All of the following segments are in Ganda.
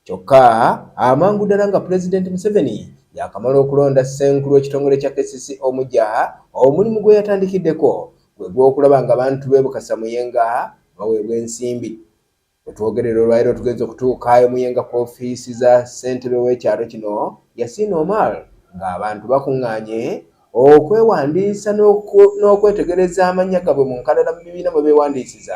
Kyokka amangu ddala nga President Museveni yakamala okulonda ssenkulu w'ekitongole kya KCC omujja, omulimu gwe yatandikiddeko gwe gw'okulaba nga abantu b'e Bukasa Muyenga baweebwa ensimbi. Bwe twogerera olwaleero tugeze okutuuka Muyenga ku ofiisi za ssentebe w'ekyalo kino Yasin Omar ng'abantu bakuŋŋaanye okwewandiisa n'okwetegereza amannya gaabwe mu nkalala mu bibiina mwe beewandiisiza,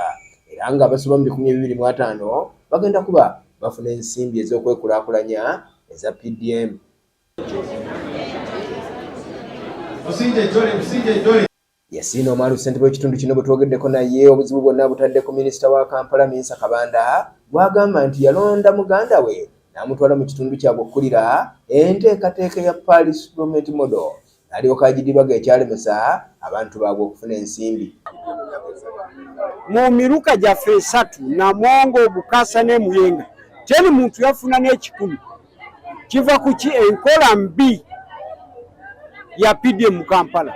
era nga basoba mu 2025 bagenda kuba bafuna ensimbi ez'okwekulaakulanya eza PDM. Yasin Omar ssentebe w'ekitundu kino bwe twogeddeko naye obuzibu bwonna butadde ku minisita wa Kampala Minsa Kabanda bw'agamba nti yalonda muganda we n'amutwala mu kitundu kyabwe okkulira enteekateeka ya Paris Government Model n'alyoka agidibaga ekyalemesa abantu baabwe okufuna ensimbi. Mu miruka gyaffe esatu Namongo, Bukasa ne Muyenga teri muntu yafuna n'ekikumi. Kiva ku ki? Enkola mbi ya PDM mu Kampala.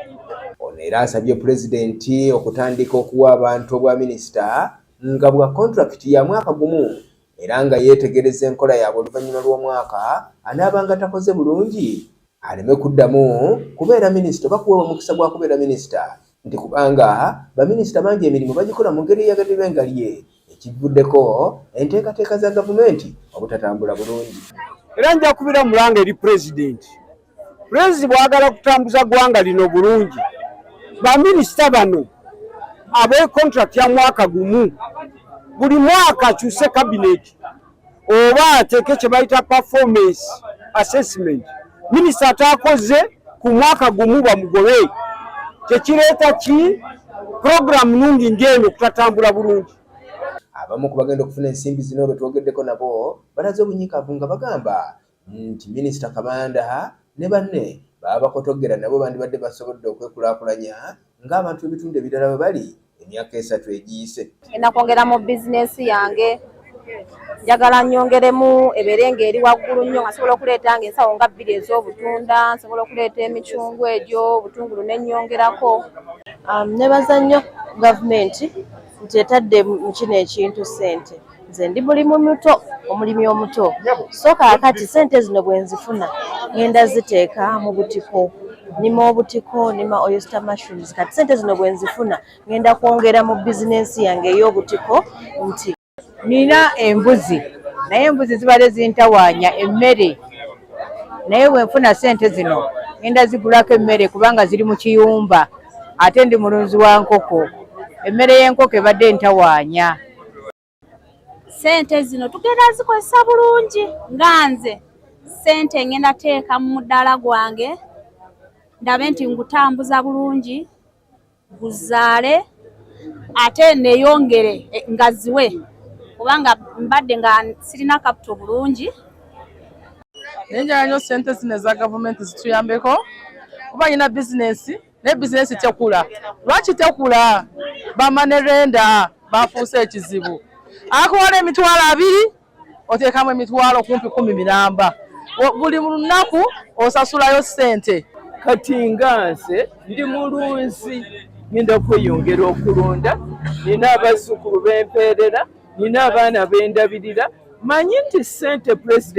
Ono era asabye pulezidenti okutandika okuwa abantu obwa minisita nga bwa kontrakiti ya mwaka gumu, era nga yeetegereza enkola yaabwe oluvannyuma lw'omwaka anaabanga takoze bulungi aleme kuddamu kubeera minisita oba kuweebwa omukisa gwa kubeera minisita, nti kubanga baminisita bangi emirimu bagikola mu ngeri eyagadde bengalye ekivuddeko enteekateeka za gavumenti obutatambula bulungi. Era nja kubira mulanga eri pulezidenti. Pulezidenti bwagala kutambuza ggwanga lino bulungi, baminisita bano ab'e contract ya mwaka gumu buli mwaka akyuse kabineti oba ateeke kye bayita performance assessment. Minisita ataakoze ku mwaka gumu bamugobe. Kyekireeta ki? Program nungi ng'eno kutatambula bulungi. Abamu ku bagenda okufuna ensimbi zino bwe twogeddeko nabo balaze obunyiikavu nga bagamba nti minisita Kabanda ne banne baba bakotogera nabo bandibadde basobodde okwekulaakulanya ng'abantu b'ebitundu ebirala bwe bali emyaka 3 egiyise. Ngenda kwongera mu bizinesi yange, njagala nnyongeremu ebeere ng'eri waggulu nnyo nga nsobola okuleeta ng'ensawo nga 2 ez'obutunda, nsobola okuleeta emicungwa egyo, obutungulu ne nnyongerako. Nebaza nnyo gavumenti nti etadde mu kino ekintu ssente. Nze ndi mulimu muto, omulimi omuto, so kaakati ssente zino bwe nzifuna ngenda ziteeka mu butiko. Nima obutiko, nima oyster mushrooms. Kati ssente zino bwe nzifuna ngenda kwongera mu bizinensi yange ey'obutiko. Nti nina embuzi naye embuzi zibale zintawaanya emmere, naye bwe nfuna ssente zino ngenda zigulako emmere kubanga ziri mu kiyumba, ate ndi mulunzi wa nkoko, emmere y'enkoko ebadde ntawaanya. Ssente zino tugenda zikozesa bulungi nga nze ssente ngenda teeka mu mudaala gwange ndabe nti ngutambuza bulungi guzaale ate neeyongere nga ziwe kubanga mbadde nga sirina capital bulungi. Nenjala nnyo ssente zino eza gavumenti zituyambeko kuba nyina bizinesi naye bizinesi tekula. Lwaki tekula? Bamanerenda bafuuse ekizibu. Akuwala emitwalo 2 oteekamu emitwalo kumpi 10 miramba. Buli lunaku osasulayo ssente. Kati nga nze ndi mulunzi ngenda kweyongera okulonda, nina abazzukulu b'empeerera, nina abaana b'endabirira, manyi nti ssente President